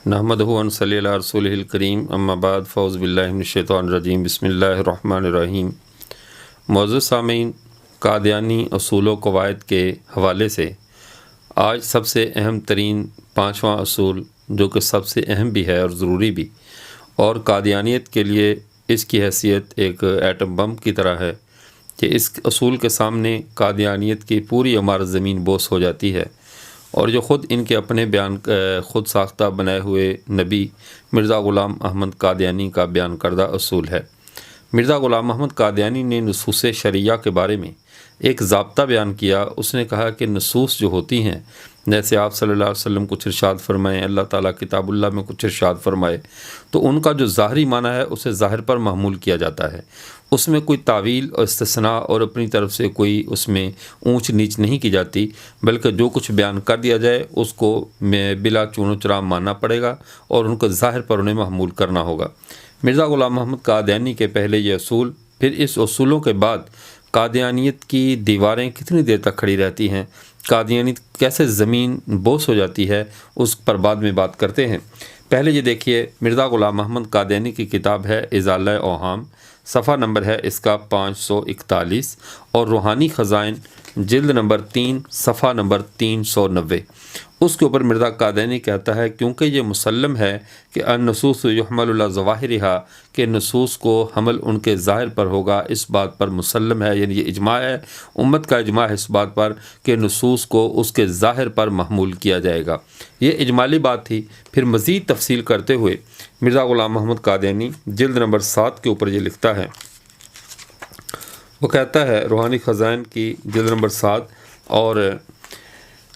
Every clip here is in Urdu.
نحمدہ و نصلی علی رسولہ الکریم اما بعد فاعوذ باللہ من الشیطان الرجیم بسم اللہ الرحمن الرحیم۔ معزز سامعین، قادیانی اصول و قواعد کے حوالے سے آج سب سے اہم ترین پانچواں اصول، جو کہ سب سے اہم بھی ہے اور ضروری بھی، اور قادیانیت کے لیے اس کی حیثیت ایک ایٹم بم کی طرح ہے کہ اس اصول کے سامنے قادیانیت کی پوری عمارت زمین بوس ہو جاتی ہے، اور جو خود ان کے اپنے بیان خود ساختہ بنائے ہوئے نبی مرزا غلام احمد قادیانی کا بیان کردہ اصول ہے۔ مرزا غلام احمد قادیانی نے نصوص شرعیہ کے بارے میں ایک ضابطہ بیان کیا۔ اس نے کہا کہ نصوص جو ہوتی ہیں، جیسے آپ صلی اللہ علیہ وسلم کچھ ارشاد فرمائیں، اللہ تعالیٰ کتاب اللہ میں کچھ ارشاد فرمائے، تو ان کا جو ظاہری معنی ہے اسے ظاہر پر محمول کیا جاتا ہے۔ اس میں کوئی تعویل اور استثناء اور اپنی طرف سے کوئی اس میں اونچ نیچ نہیں کی جاتی، بلکہ جو کچھ بیان کر دیا جائے اس کو بلا چون و چرا ماننا پڑے گا اور ان کو ظاہر پر انہیں محمول کرنا ہوگا۔ مرزا غلام محمد قادیانی کے پہلے یہ اصول، پھر اس اصولوں کے بعد قادیانیت کی دیواریں کتنی دیر تک کھڑی رہتی ہیں، قادیانیت کیسے زمین بوس ہو جاتی ہے، اس پر بعد میں بات کرتے ہیں۔ پہلے یہ دیکھیے، مرزا غلام محمد قادیانی کی کتاب ہے ازالہ اوہام، صفحہ نمبر ہے اس کا 541، اور روحانی خزائن جلد نمبر 3 صفحہ نمبر 390۔ اس کے اوپر مرزا قادیانی کہتا ہے، کیونکہ یہ مسلم ہے کہ النصوص یحمل علی ظواہرہا، کہ نصوص کو حمل ان کے ظاہر پر ہوگا، اس بات پر مسلم ہے، یعنی یہ اجماع ہے، امت کا اجماع ہے اس بات پر کہ نصوص کو اس کے ظاہر پر محمول کیا جائے گا۔ یہ اجمالی بات تھی۔ پھر مزید تفصیل کرتے ہوئے مرزا غلام محمد قادیانی جلد نمبر 7 کے اوپر یہ لکھتا ہے، وہ کہتا ہے روحانی خزائن کی جلد نمبر 7، اور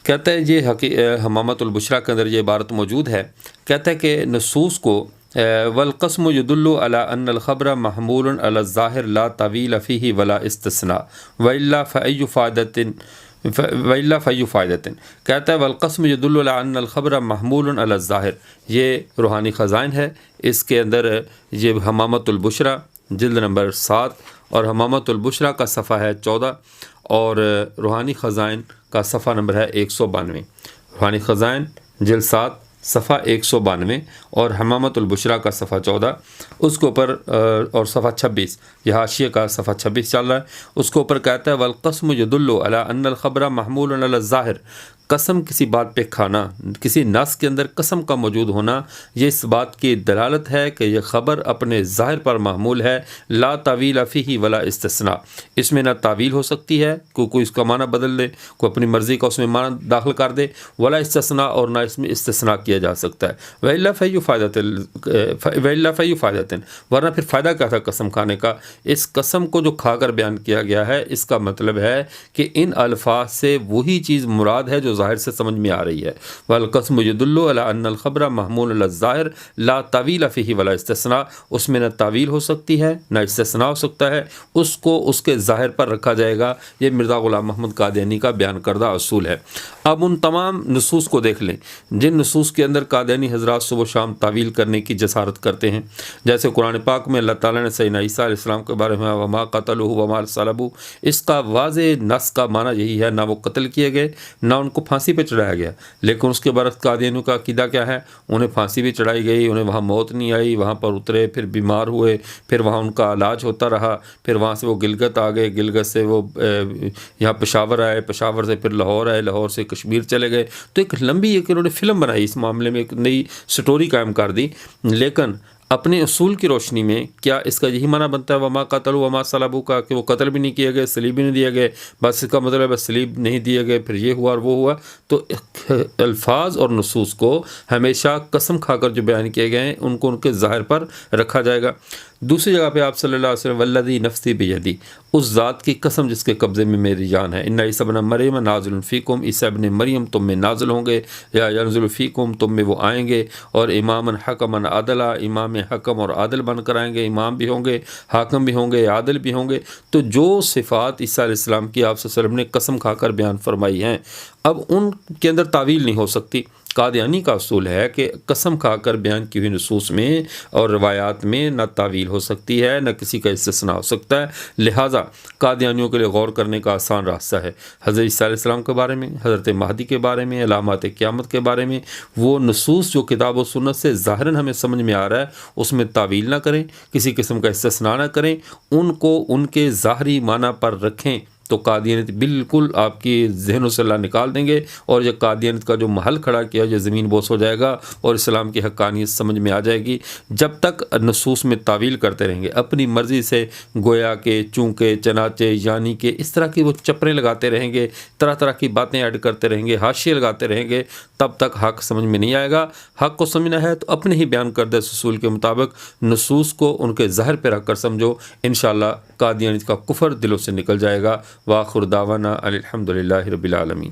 کہتا ہے یہ حمامۃ البشریٰ کے اندر یہ عبارت موجود ہے، کہتا ہے کہ نصوص کو والقسم يدل على ان الخبر محمول على الظاہر لا تعویل فیہ ولا استثناء والا فأی فائدۃ، کہتا ہے والقسم يدل على ان الخبر محمول على الظاہر، یہ روحانی خزائن ہے، اس کے اندر یہ حمامۃ البشریٰ جلد نمبر 7 اور حمامۃ البشریٰ کا صفحہ ہے 14، اور روحانی خزائن کا صفحہ نمبر ہے 192۔ روحانی خزائن جلد 7 صفحہ 192 اور حمامۃ البشریٰ کا صفحہ 14، اس کے اوپر اور صفحہ 26، یہ حاشیے کا صفحہ 26 چل رہا ہے، اس کے اوپر کہتا ہے والقسم يدل على ان الخبر محمول على الظاہر، قسم کسی بات پہ کھانا، کسی نص کے اندر قسم کا موجود ہونا، یہ اس بات کی دلالت ہے کہ یہ خبر اپنے ظاہر پر محمول ہے، لا تعویل فیہ ولا استثناء، اس میں نہ تعویل ہو سکتی ہے، کوئی اس کا معنی بدل دے، کوئی اپنی مرضی کا اس میں معنی داخل کر دے، ولا استثناء، اور نہ اس میں استثناء کیا جا سکتا ہے، وإلا فأي فائدۃ، ورنہ پھر فائدہ کیا تھا قسم کھانے کا؟ اس قسم کو جو کھا کر بیان کیا گیا ہے، اس کا مطلب ہے کہ ان الفاظ سے وہی چیز مراد ہے جو ظاہر سے سمجھ میں آ رہی ہے۔ والقسم يدل على ان الخبر محمول على الظاہر لا تعویل فیہ ولا استثناء، اس میں نہ تعویل ہو سکتی ہے نہ استثناء ہو سکتا ہے، اس کو اس کے ظاہر پر رکھا جائے گا۔ یہ مرزا غلام محمد قادیانی کا بیان کردہ اصول ہے۔ اب ان تمام نصوص کو دیکھ لیں جن نصوص کے اندر قادیانی حضرات صبح و شام تعویل کرنے کی جسارت کرتے ہیں، جیسے قرآن پاک میں اللہ تعالیٰ نے سیدنا عیسیٰ علیہ السلام کے بارے میں وما قتلوہ وما صلبوہ، اس کا واضح نص کا معنی یہی ہے، نہ وہ قتل کیے گئے نہ ان کو پھانسی پہ چڑھایا گیا، لیکن اس کے برعکس قادیانیوں کا عقیدہ کیا ہے؟ انہیں پھانسی بھی چڑھائی گئی، انہیں وہاں موت نہیں آئی، وہاں پر اترے، پھر بیمار ہوئے، پھر وہاں ان کا علاج ہوتا رہا، پھر وہاں سے وہ گلگت آ گئے، گلگت سے وہ یہاں پشاور آئے، پشاور سے پھر لاہور آئے، لاہور سے کشمیر چلے گئے۔ تو ایک لمبی انہوں نے فلم بنائی، اس معاملے میں ایک نئی سٹوری قائم کر دی، لیکن اپنے اصول کی روشنی میں کیا اس کا یہی معنی بنتا ہے وما قتلوا وما صلبوا کا، کہ وہ قتل بھی نہیں کیے گئے، صلیب بھی نہیں دیے گئے، بس اس کا مطلب ہے بس صلیب نہیں دیے گئے، پھر یہ ہوا اور وہ ہوا؟ تو الفاظ اور نصوص کو ہمیشہ قسم کھا کر جو بیان کیے گئے ہیں ان کو ان کے ظاہر پر رکھا جائے گا۔ دوسری جگہ پہ آپ صلی اللہ علیہ وسلم والذی نفسی بیدی، اس ذات کی قسم جس کے قبضے میں میری جان ہے، ان عیسی ابن مریم نازل فیکم، عیسی ابن مریم تم میں نازل ہوں گے، یا ینزل فیکم تم میں وہ آئیں گے، اور امام حکما عادلا، امام حکم اور عادل بن کر آئیں گے، امام بھی ہوں گے، حاکم بھی ہوں گے، عادل بھی ہوں گے۔ تو جو صفات عیسیٰ علیہ السلام کی آپ صلی اللہ علیہ وسلم نے قسم کھا کر بیان فرمائی ہیں، اب ان کے اندر تعویل نہیں ہو سکتی۔ قادیانی کا اصول ہے کہ قسم کھا کر بیان کی ہوئی نصوص میں اور روایات میں نہ تعویل ہو سکتی ہے نہ کسی کا استثناء ہو سکتا ہے، لہٰذا قادیانیوں کے لیے غور کرنے کا آسان راستہ ہے حضرت عیسیٰ علیہ السلام کے بارے میں، حضرت مہدی کے بارے میں، علامات قیامت کے بارے میں وہ نصوص جو کتاب و سنت سے ظاہراً ہمیں سمجھ میں آ رہا ہے اس میں تعویل نہ کریں، کسی قسم کا استثناء نہ کریں، ان کو ان کے ظاہری معنی پر رکھیں، تو قادیانیت بالکل آپ کی ذہنوں سے اللہ نکال دیں گے، اور یہ قادیانیت کا جو محل کھڑا کیا جو زمین بوس ہو جائے گا اور اسلام کی حقانیت سمجھ میں آ جائے گی۔ جب تک نصوص میں تعویل کرتے رہیں گے، اپنی مرضی سے گویا کے، چونکہ، چنانچہ، یعنی کہ اس طرح کی وہ چپریں لگاتے رہیں گے، طرح طرح کی باتیں ایڈ کرتے رہیں گے، حاشیے لگاتے رہیں گے، تب تک حق سمجھ میں نہیں آئے گا۔ حق کو سمجھنا ہے تو اپنے ہی بیان کردہ اصول کے مطابق نصوص کو ان کے ظاہر پہ رکھ کر سمجھو، انشاءاللہ قادیانیت کا کفر دلوں سے نکل جائے گا۔ وآخر دعوانا الحمدللہ رب العالمین۔